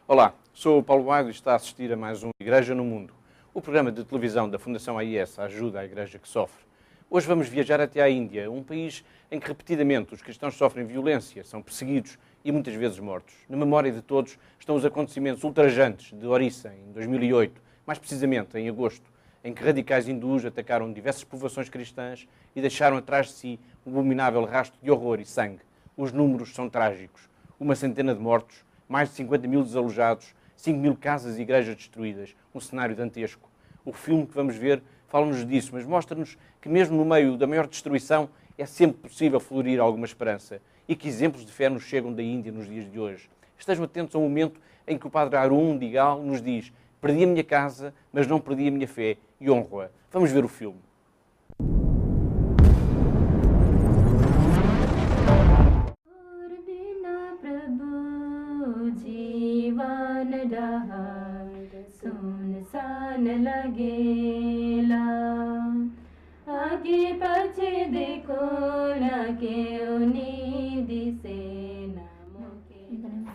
Olá, sou o Paulo Baio e está a assistir a mais um Igreja no Mundo, o programa de televisão da Fundação AIS Ajuda à Igreja que Sofre. Hoje vamos viajar até à Índia, um país em que repetidamente os cristãos sofrem violência, são perseguidos e muitas vezes mortos. Na memória de todos estão os acontecimentos ultrajantes de Orissa, em 2008, mais precisamente em agosto, em que radicais hindus atacaram diversas povoações cristãs e deixaram atrás de si um abominável rastro de horror e sangue. Os números são trágicos. 100 de mortos, mais de 50 mil desalojados, 5 mil casas e igrejas destruídas, um cenário dantesco. O filme que vamos ver fala-nos disso, mas mostra-nos que mesmo no meio da maior destruição é sempre possível florir alguma esperança e que exemplos de fé nos chegam da Índia nos dias de hoje. Estejam atentos ao momento em que o padre Arun Digal nos diz: perdi a minha casa, mas não perdi a minha fé e honro-a. Vamos ver o filme.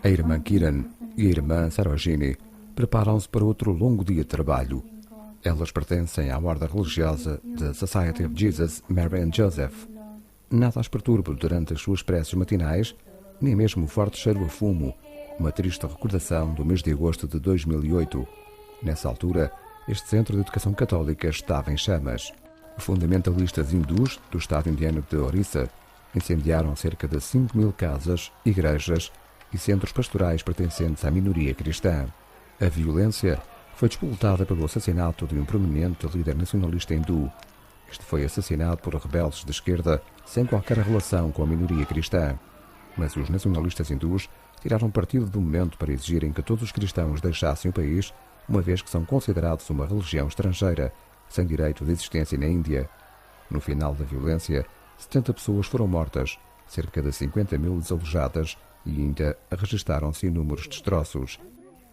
A irmã Kiran e a irmã Sarojini preparam-se para outro longo dia de trabalho. Elas pertencem à ordem religiosa da Society of Jesus, Mary and Joseph. Nada as perturba durante as suas preces matinais, nem mesmo o forte cheiro a fumo, uma triste recordação do mês de agosto de 2008. Nessa altura, este centro de educação católica estava em chamas. Os fundamentalistas hindus do estado indiano de Orissa incendiaram cerca de 5 mil casas, igrejas e centros pastorais pertencentes à minoria cristã. A violência foi despoletada pelo assassinato de um prominente líder nacionalista hindu. Este foi assassinado por rebeldes de esquerda sem qualquer relação com a minoria cristã. Mas os nacionalistas hindus tiraram partido do momento para exigirem que todos os cristãos deixassem o país, uma vez que são considerados uma religião estrangeira, sem direito de existência na Índia. No final da violência, 70 pessoas foram mortas, cerca de 50 mil desalojadas e ainda registaram-se inúmeros destroços.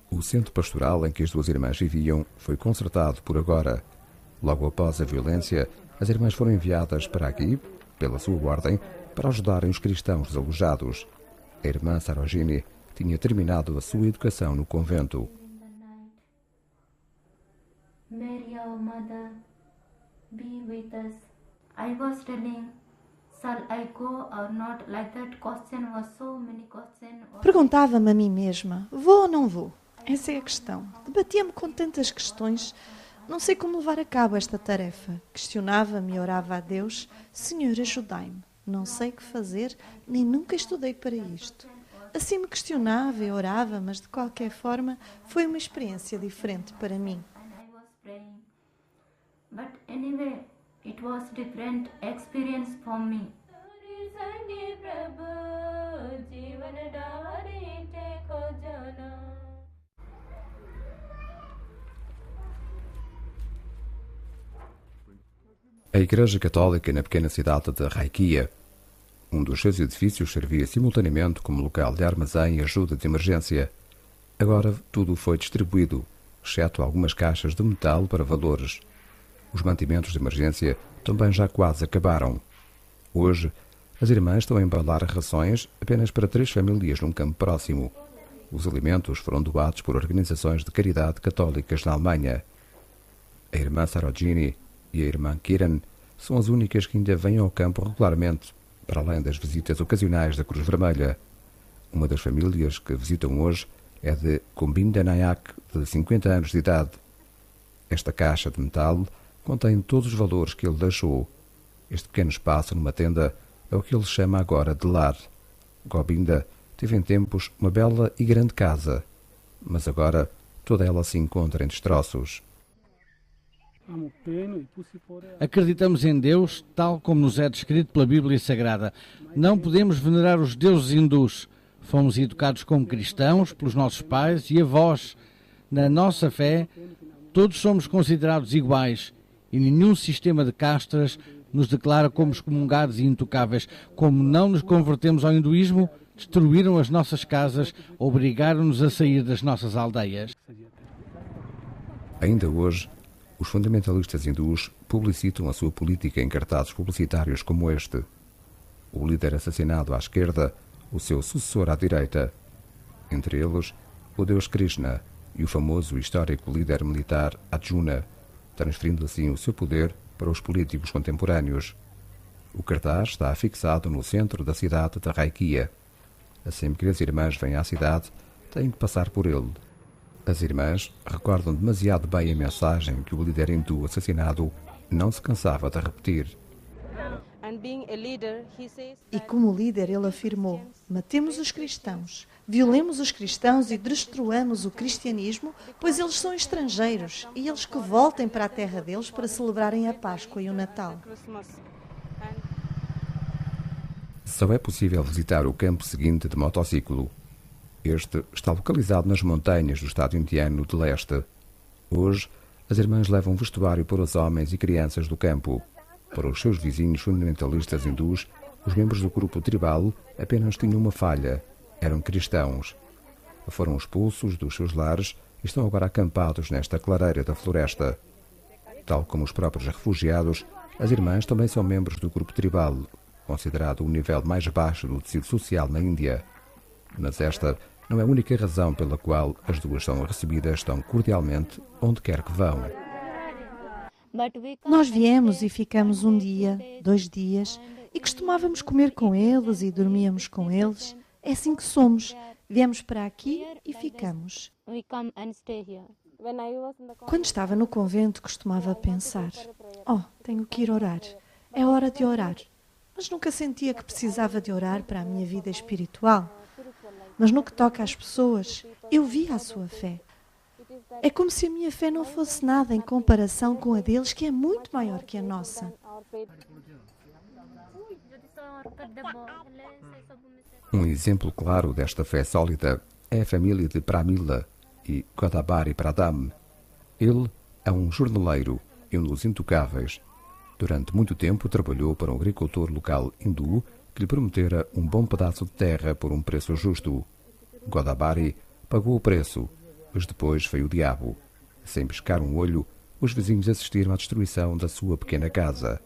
O centro pastoral em que as duas irmãs viviam foi consertado por agora. Logo após a violência, as irmãs foram enviadas para aqui, pela sua ordem, para ajudarem os cristãos desalojados. A irmã Sarojini tinha terminado a sua educação no convento. Mary, our mother, be with us. I was telling, shall I go or not? Like that question was so many questions. Perguntava-me a mim mesma, vou ou não vou? Essa é a questão. Debatia-me com tantas questões. Não sei como levar a cabo esta tarefa. Questionava-me e orava a Deus, Senhor, ajudai-me. Não sei o que fazer, nem nunca estudei para isto. Assim me questionava e orava, mas de qualquer forma foi uma experiência diferente para mim. But anyway, it was different experience for me. A Igreja Católica na pequena cidade de Raikia. Um dos seus edifícios servia simultaneamente como local de armazém e ajuda de emergência. Agora tudo foi distribuído, exceto algumas caixas de metal para valores. Os mantimentos de emergência também já quase acabaram. Hoje, as irmãs estão a embalar rações apenas para 3 famílias num campo próximo. Os alimentos foram doados por organizações de caridade católicas na Alemanha. A irmã Sarojini e a irmã Kiran são as únicas que ainda vêm ao campo regularmente, para além das visitas ocasionais da Cruz Vermelha. Uma das famílias que visitam hoje é de Govinda Nayak, de 50 anos de idade. Esta caixa de metal contém todos os valores que ele deixou. Este pequeno espaço numa tenda é o que ele chama agora de lar. Govinda teve em tempos uma bela e grande casa, mas agora toda ela se encontra em destroços. Acreditamos em Deus, tal como nos é descrito pela Bíblia Sagrada. Não podemos venerar os deuses hindus. Fomos educados como cristãos pelos nossos pais e avós. Na nossa fé, todos somos considerados iguais e nenhum sistema de castas nos declara como excomungados e intocáveis. Como não nos convertemos ao hinduísmo, destruíram as nossas casas, obrigaram-nos a sair das nossas aldeias. Ainda hoje, os fundamentalistas hindus publicitam a sua política em cartazes publicitários como este. O líder assassinado à esquerda, o seu sucessor à direita. Entre eles, o deus Krishna e o famoso e histórico líder militar Arjuna, transferindo assim o seu poder para os políticos contemporâneos. O cartaz está fixado no centro da cidade de Raikia. Sempre que as irmãs vêm à cidade, têm que passar por ele. As irmãs recordam demasiado bem a mensagem que o líder hindu assassinado não se cansava de repetir. E como líder ele afirmou: matemos os cristãos, violemos os cristãos e destruamos o cristianismo, pois eles são estrangeiros e eles que voltem para a terra deles para celebrarem a Páscoa e o Natal. Só é possível visitar o campo seguinte de motociclo. Este está localizado nas montanhas do estado indiano de leste. Hoje, as irmãs levam vestuário para os homens e crianças do campo. Para os seus vizinhos fundamentalistas hindus, os membros do grupo tribal apenas tinham uma falha: eram cristãos. Foram expulsos dos seus lares e estão agora acampados nesta clareira da floresta. Tal como os próprios refugiados, as irmãs também são membros do grupo tribal, considerado o nível mais baixo do tecido social na Índia. Mas esta não é a única razão pela qual as duas são recebidas tão cordialmente onde quer que vão. Nós viemos e ficamos um dia, 2 dias, e costumávamos comer com eles e dormíamos com eles. É assim que somos. Viemos para aqui e ficamos. Quando estava no convento, costumava pensar: tenho que ir orar. É hora de orar. Mas nunca sentia que precisava de orar para a minha vida espiritual. Mas no que toca às pessoas, eu via a sua fé. É como se a minha fé não fosse nada em comparação com a deles, que é muito maior que a nossa. Um exemplo claro desta fé sólida é a família de Pramila e Godabari Pradam. Ele é um jornaleiro e um dos intocáveis. Durante muito tempo trabalhou para um agricultor local hindu que lhe prometera um bom pedaço de terra por um preço justo. Godabari pagou o preço, mas depois veio o diabo. Sem piscar um olho, os vizinhos assistiram à destruição da sua pequena casa.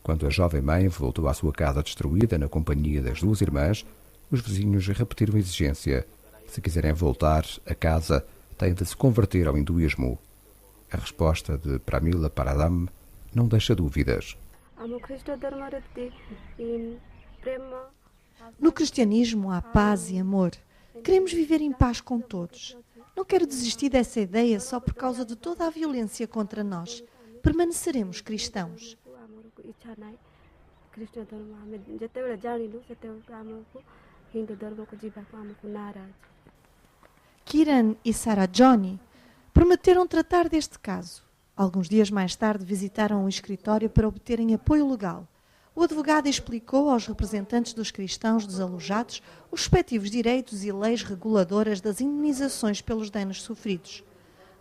Quando a jovem mãe voltou à sua casa destruída na companhia das 2 irmãs, os vizinhos repetiram a exigência: se quiserem voltar a casa, têm de se converter ao hinduísmo. A resposta de Pramila Paradam não deixa dúvidas. No cristianismo há paz e amor. Queremos viver em paz com todos. Não quero desistir dessa ideia só por causa de toda a violência contra nós. Permaneceremos cristãos. Kiran e Sarajoni prometeram tratar deste caso. Alguns dias mais tarde visitaram o escritório para obterem apoio legal. O advogado explicou aos representantes dos cristãos desalojados os respectivos direitos e leis reguladoras das indenizações pelos danos sofridos.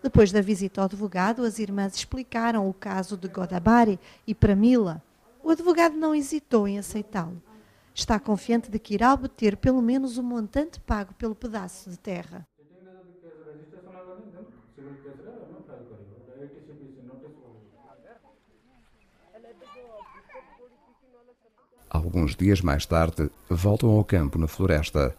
Depois da visita ao advogado, as irmãs explicaram o caso de Godabari e Pramila. O advogado não hesitou em aceitá-lo. Está confiante de que irá obter pelo menos o montante pago pelo pedaço de terra. Alguns dias mais tarde, voltam ao campo na floresta.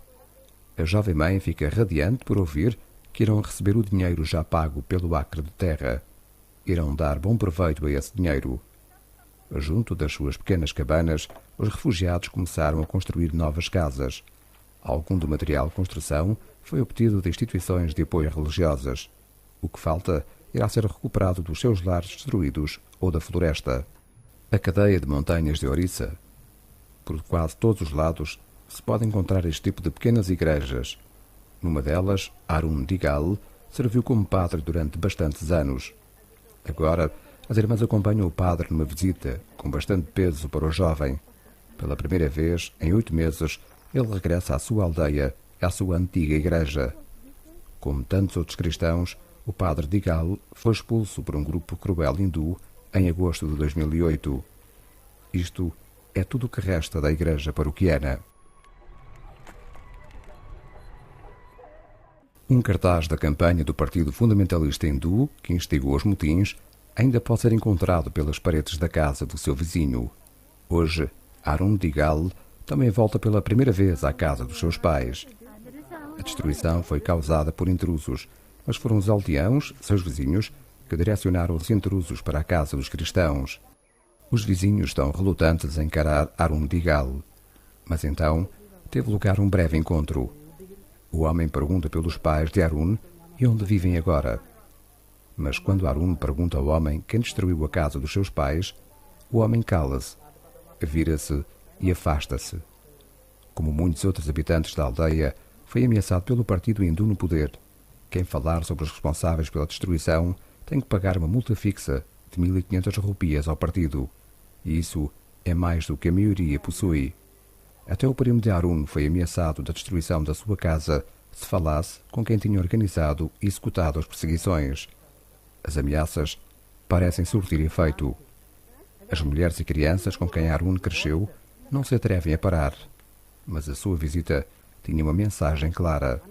A jovem mãe fica radiante por ouvir que irão receber o dinheiro já pago pelo acre de terra. Irão dar bom proveito a esse dinheiro. Junto das suas pequenas cabanas, os refugiados começaram a construir novas casas. Algum do material de construção foi obtido de instituições de apoio religiosas. O que falta irá ser recuperado dos seus lares destruídos ou da floresta. A cadeia de montanhas de Orissa. Por quase todos os lados se pode encontrar este tipo de pequenas igrejas. Numa delas, Arun Digal serviu como padre durante bastantes anos. Agora, as irmãs acompanham o padre numa visita com bastante peso para o jovem. Pela primeira vez, em 8 meses, ele regressa à sua aldeia, à sua antiga igreja. Como tantos outros cristãos, o padre Digal foi expulso por um grupo cruel hindu em agosto de 2008. Isto é tudo o que resta da igreja paroquiana. Um cartaz da campanha do Partido Fundamentalista Hindu, que instigou os motins, ainda pode ser encontrado pelas paredes da casa do seu vizinho. Hoje, Arun Digal também volta pela primeira vez à casa dos seus pais. A destruição foi causada por intrusos, mas foram os aldeãos, seus vizinhos, que direcionaram os intrusos para a casa dos cristãos. Os vizinhos estão relutantes em encarar Arun Digal. Mas então teve lugar um breve encontro. O homem pergunta pelos pais de Arun e onde vivem agora. Mas quando Arun pergunta ao homem quem destruiu a casa dos seus pais, o homem cala-se, vira-se e afasta-se. Como muitos outros habitantes da aldeia, foi ameaçado pelo partido hindu no poder. Quem falar sobre os responsáveis pela destruição tem que pagar uma multa fixa de 1.500 rupias ao partido. E isso é mais do que a maioria possui. Até o primo de Arun foi ameaçado da destruição da sua casa se falasse com quem tinha organizado e executado as perseguições. As ameaças parecem surtir efeito. As mulheres e crianças com quem Arun cresceu não se atrevem a parar. Mas a sua visita tinha uma mensagem clara.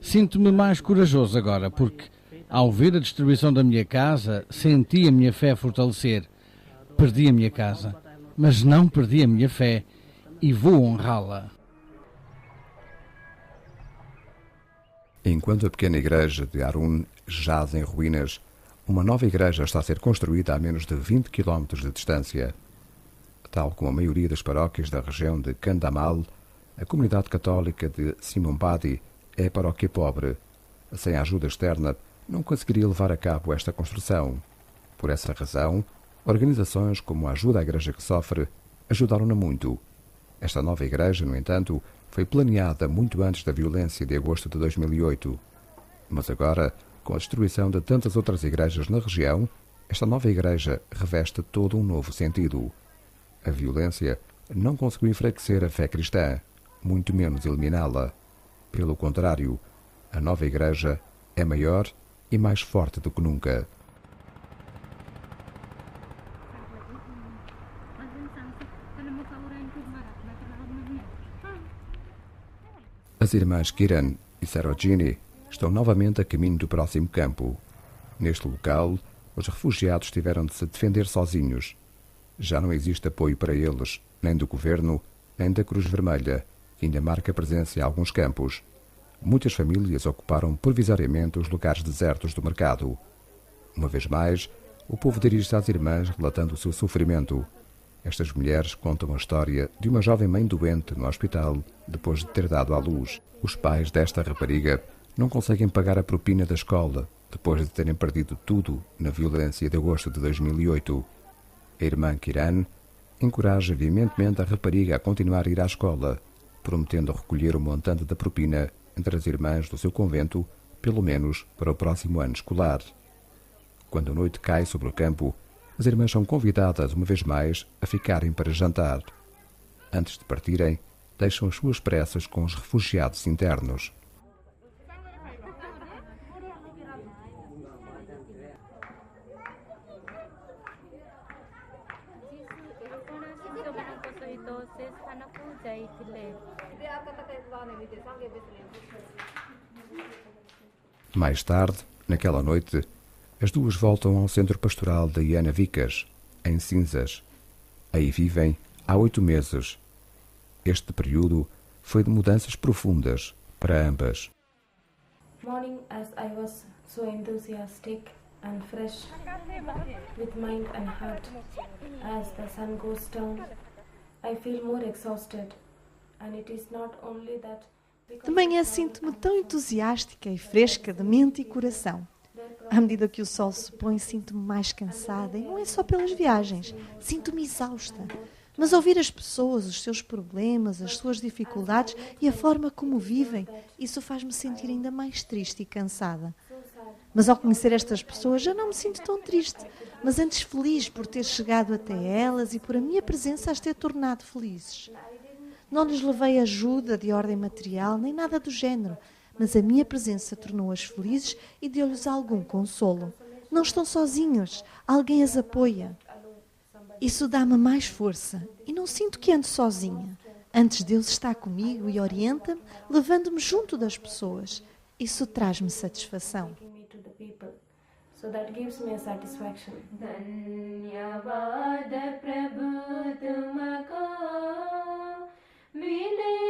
Sinto-me mais corajoso agora, porque, ao ver a destruição da minha casa, senti a minha fé fortalecer. Perdi a minha casa, mas não perdi a minha fé e vou honrá-la. Enquanto a pequena igreja de Arun jaz em ruínas, uma nova igreja está a ser construída a menos de 20 km de distância. Tal como a maioria das paróquias da região de Kandamal, a comunidade católica de Simumbadi é paróquia pobre. Sem a ajuda externa, não conseguiria levar a cabo esta construção. Por essa razão, organizações como a Ajuda à Igreja que Sofre ajudaram-na muito. Esta nova igreja, no entanto, foi planeada muito antes da violência de agosto de 2008. Mas agora, com a destruição de tantas outras igrejas na região, esta nova igreja reveste todo um novo sentido. A violência não conseguiu enfraquecer a fé cristã, muito menos eliminá-la. Pelo contrário, a nova igreja é maior e mais forte do que nunca. As irmãs Kiran e Sarojini estão novamente a caminho do próximo campo. Neste local, os refugiados tiveram de se defender sozinhos. Já não existe apoio para eles, nem do governo, nem da Cruz Vermelha, que ainda marca presença em alguns campos. Muitas famílias ocuparam provisoriamente os lugares desertos do mercado. Uma vez mais, o povo dirige-se às irmãs relatando o seu sofrimento. Estas mulheres contam a história de uma jovem mãe doente no hospital depois de ter dado à luz. Os pais desta rapariga não conseguem pagar a propina da escola depois de terem perdido tudo na violência de agosto de 2008. A irmã Kiran encoraja veementemente a rapariga a continuar a ir à escola, prometendo recolher o montante da propina entre as irmãs do seu convento, pelo menos para o próximo ano escolar. Quando a noite cai sobre o campo, as irmãs são convidadas uma vez mais a ficarem para jantar. Antes de partirem, deixam as suas preces com os refugiados internos. Mais tarde, naquela noite, as duas voltam ao centro pastoral de Yanavikas, em Cinzas. Aí vivem há 8 meses. Este período foi de mudanças profundas para ambas. Morning as I was so enthusiastic and fresh with mind and heart. As the sun goes down, I feel more exhausted, and it is not only that. De manhã sinto-me tão entusiástica e fresca de mente e coração. À medida que o sol se põe, sinto-me mais cansada, e não é só pelas viagens. Sinto-me exausta. Mas ouvir as pessoas, os seus problemas, as suas dificuldades e a forma como vivem, isso faz-me sentir ainda mais triste e cansada. Mas ao conhecer estas pessoas já não me sinto tão triste, mas antes feliz por ter chegado até elas e por a minha presença as ter tornado felizes. Não lhes levei ajuda de ordem material nem nada do género, mas a minha presença tornou-as felizes e deu-lhes algum consolo. Não estão sozinhos, alguém as apoia. Isso dá-me mais força e não sinto que ando sozinha. Antes Deus está comigo e orienta-me, levando-me junto das pessoas. Isso traz-me satisfação. So that gives me a satisfaction. धन्यवाद प्रभु तुमको मिले